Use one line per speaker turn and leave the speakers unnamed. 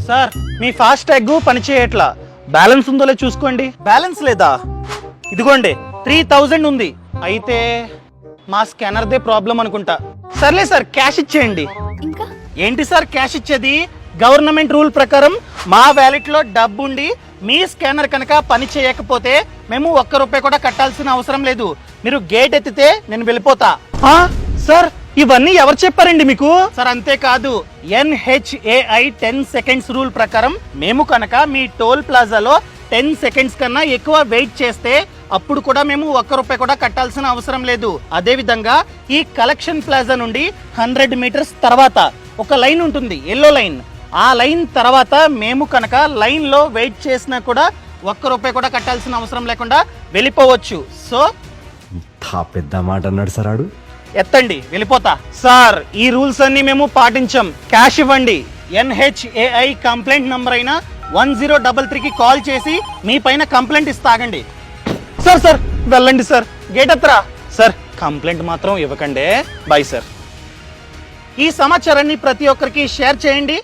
Sir మీ fast tag పని చేయట్లా. Balance ఉందో లేదో చూసుకోండి. బ్యాలెన్స్ లేదా? ఇదిగోండి 3000 ఉంది. అయితే మా స్కానర్దే ప్రాబ్లం అనుకుంటా. సర్లే సార్, క్యాష్ ఇచ్చేయండి.
ఇంకా
ఏంటి సార్ క్యాష్ ఇచ్చేది? గవర్నమెంట్ రూల్ ప్రకారం మా వ్యాలెట్ లో డబ్బు ఉండి మీ స్కానర్ కనుక పని చేయకపోతే మేము ₹1 కూడా కట్టాల్సిన అవసరం లేదు. మీరు గేట్ ఎత్తితే నేను వెళ్ళిపోతా. సార్ ఇవన్నీ ఎవరు చెప్పారండి మీకు? సార్ అంతేకాదు, NHAI 10 సెకండ్స్ రూల్ ప్రకారం మేము కనుక మీ టోల్ ప్లాజాలో 10 సెకండ్స్ కన్నా ఎక్కువ వెయిట్ చేస్తే అప్పుడు కూడా మేము ₹1 కూడా కట్టాల్సిన అవసరం లేదు. అదే విధంగా ఈ కలెక్షన్ ప్లాజా నుండి 100 మీటర్స్ తర్వాత ఒక లైన్ ఉంటుంది, ఎల్లో లైన్. ఆ లైన్ తర్వాత మేము కనుక లైన్ లో వెయిట్ చేసినా కూడా ₹1 కూడా కట్టాల్సిన అవసరం లేకుండా వెళ్ళిపోవచ్చు. సో
పెద్ద మాట అన్నాడు సార్ ఆడు.
ఎత్తండి, వెళ్ళిపోతా. సార్ ఈ రూల్స్ అన్ని మేము పాటించాం. క్యాష్ ఇవ్వండి. NHAI కంప్లైంట్ నంబర్ అయిన 1033కి కాల్ చేసి మీ పైన కంప్లైంట్ ఇస్తాగండి. సార్ సార్ వెళ్ళండి సార్, గేట్ ఎత్తరా. సార్ కంప్లైంట్ మాత్రం ఇవ్వకండి. Bye sir. ఈ సమాచారాన్ని ప్రతి ఒక్కరికి షేర్ చేయండి.